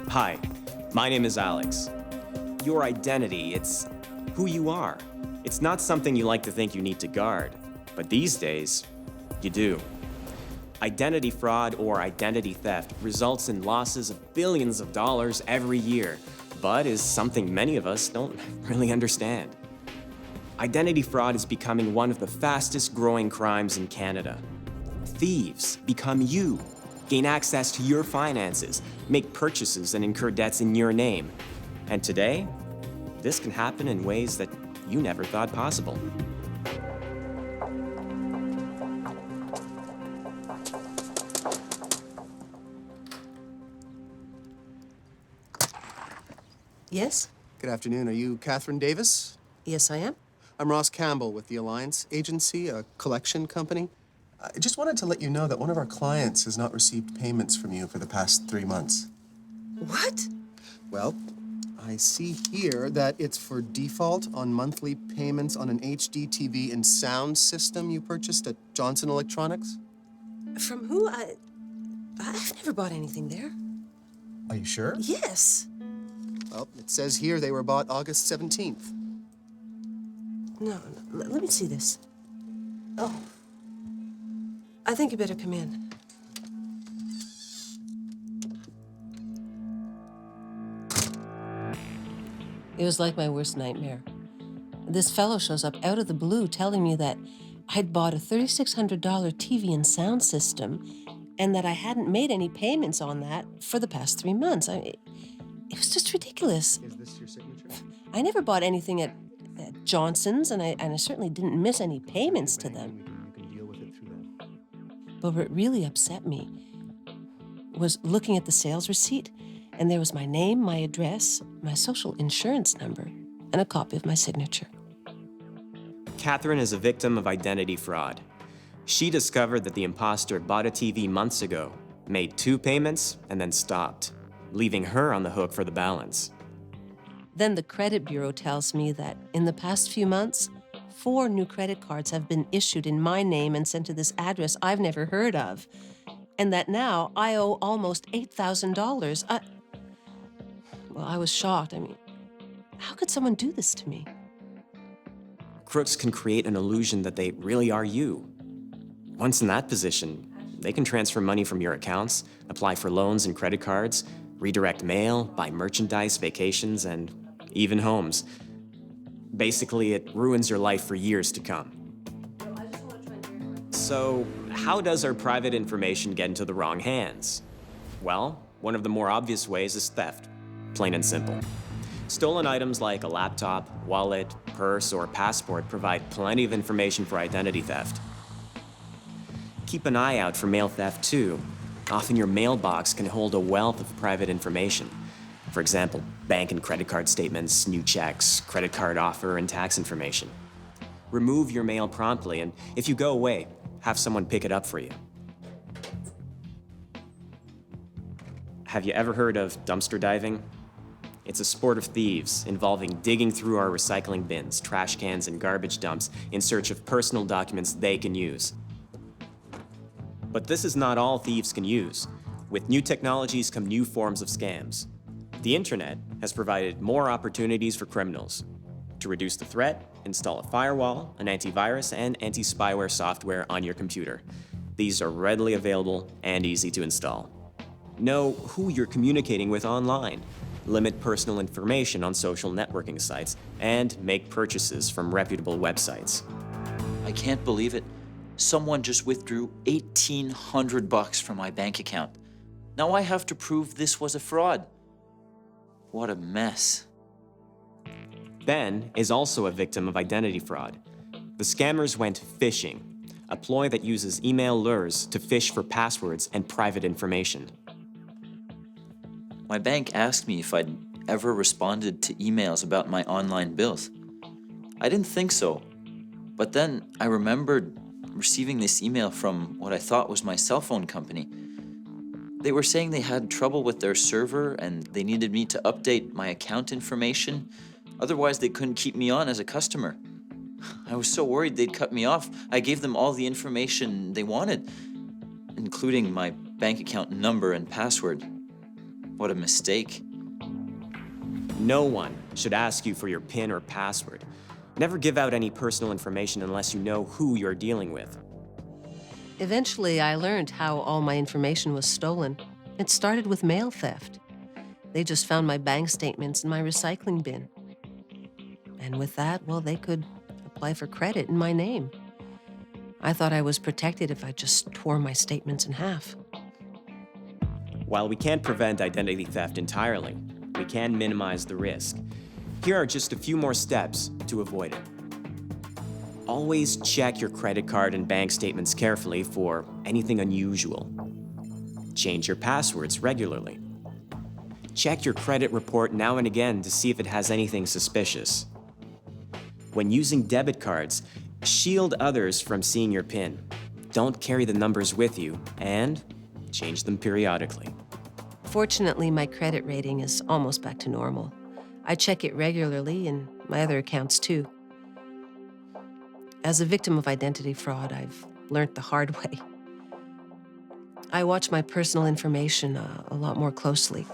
Hi, my name is Alex. Your identity, it's who you are. It's not something you like to think you need to guard, but these days, you do. Identity fraud or identity theft results in losses of billions of dollars every year, but is something many of us don't really understand. Identity fraud is becoming one of the fastest growing crimes in Canada. Thieves become you, gain access to your finances, make purchases and incur debts in your name. And today, this can happen in ways that you never thought possible. Yes? Good afternoon. Are you Catherine Davis? Yes, I am. I'm Ross Campbell with the Alliance Agency, a collection company. I just wanted to let you know that one of our clients has not received payments from you for the past 3 months. What? Well, I see here that it's for default on monthly payments on an HD TV and sound system you purchased at Johnson Electronics. From who? I've never bought anything there. Are you sure? Yes. Well, it says here they were bought August 17th. No, let me see this. Oh. I think you better come in. It was like my worst nightmare. This fellow shows up out of the blue telling me that I'd bought a $3,600 TV and sound system and that I hadn't made any payments on that for the past 3 months. It was just ridiculous. Is this your signature? I never bought anything at Johnson's, and I certainly didn't miss any payments to them. You can deal with it through them. But what really upset me was looking at the sales receipt, and there was my name, my address, my social insurance number, and a copy of my signature. Catherine is a victim of identity fraud. She discovered that the imposter bought a TV months ago, made 2 payments, and then stopped, leaving her on the hook for the balance. Then the credit bureau tells me that in the past few months, 4 new credit cards have been issued in my name and sent to this address I've never heard of, and that now I owe almost $8,000. Well, I was shocked. I mean, how could someone do this to me? Crooks can create an illusion that they really are you. Once in that position, they can transfer money from your accounts, apply for loans and credit cards, redirect mail, buy merchandise, vacations, and even homes. Basically, it ruins your life for years to come. So, how does our private information get into the wrong hands? Well, one of the more obvious ways is theft, plain and simple. Stolen items like a laptop, wallet, purse, or passport provide plenty of information for identity theft. Keep an eye out for mail theft too. Often your mailbox can hold a wealth of private information. For example, bank and credit card statements, new checks, credit card offer, and tax information. Remove your mail promptly, and if you go away, have someone pick it up for you. Have you ever heard of dumpster diving? It's a sport of thieves involving digging through our recycling bins, trash cans, and garbage dumps in search of personal documents they can use. But this is not all thieves can use. With new technologies come new forms of scams. The internet has provided more opportunities for criminals. To reduce the threat, install a firewall, an antivirus, and anti-spyware software on your computer. These are readily available and easy to install. Know who you're communicating with online. Limit personal information on social networking sites, and make purchases from reputable websites. I can't believe it. Someone just withdrew $1,800 from my bank account. Now I have to prove this was a fraud. What a mess. Ben is also a victim of identity fraud. The scammers went phishing, a ploy that uses email lures to fish for passwords and private information. My bank asked me if I'd ever responded to emails about my online bills. I didn't think so, but then I remembered receiving this email from what I thought was my cell phone company. They were saying they had trouble with their server and they needed me to update my account information, otherwise they couldn't keep me on as a customer. I was so worried they'd cut me off, I gave them all the information they wanted, including my bank account number and password. What a mistake. No one should ask you for your PIN or password. Never give out any personal information unless you know who you're dealing with. Eventually, I learned how all my information was stolen. It started with mail theft. They just found my bank statements in my recycling bin. And with that, well, they could apply for credit in my name. I thought I was protected if I just tore my statements in half. While we can't prevent identity theft entirely, we can minimize the risk. Here are just a few more steps to avoid it. Always check your credit card and bank statements carefully for anything unusual. Change your passwords regularly. Check your credit report now and again to see if it has anything suspicious. When using debit cards, shield others from seeing your PIN. Don't carry the numbers with you, and change them periodically. Fortunately, my credit rating is almost back to normal. I check it regularly and my other accounts too. As a victim of identity fraud, I've learned the hard way. I watch my personal information a lot more closely.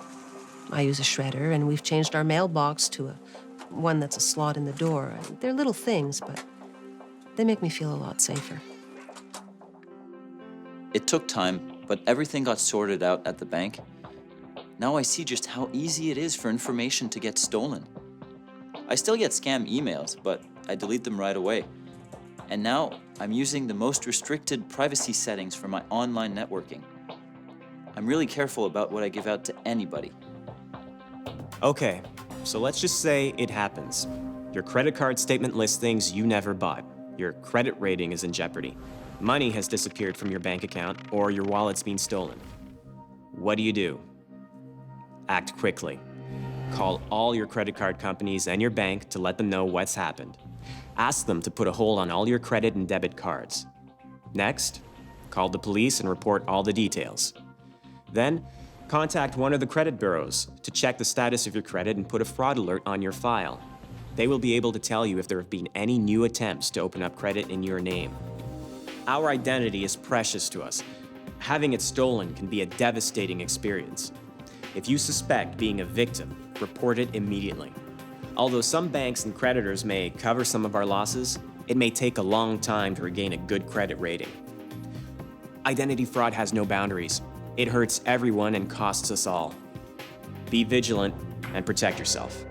I use a shredder, and we've changed our mailbox to one that's a slot in the door. They're little things, but they make me feel a lot safer. It took time, but everything got sorted out at the bank. Now I see just how easy it is for information to get stolen. I still get scam emails, but I delete them right away. And now I'm using the most restricted privacy settings for my online networking. I'm really careful about what I give out to anybody. Okay, so let's just say it happens. Your credit card statement lists things you never bought. Your credit rating is in jeopardy. Money has disappeared from your bank account, or your wallet's been stolen. What do? Act quickly. Call all your credit card companies and your bank to let them know what's happened. Ask them to put a hold on all your credit and debit cards. Next, call the police and report all the details. Then, contact one of the credit bureaus to check the status of your credit and put a fraud alert on your file. They will be able to tell you if there have been any new attempts to open up credit in your name. Our identity is precious to us. Having it stolen can be a devastating experience. If you suspect being a victim, report it immediately. Although some banks and creditors may cover some of our losses, it may take a long time to regain a good credit rating. Identity fraud has no boundaries. It hurts everyone and costs us all. Be vigilant and protect yourself.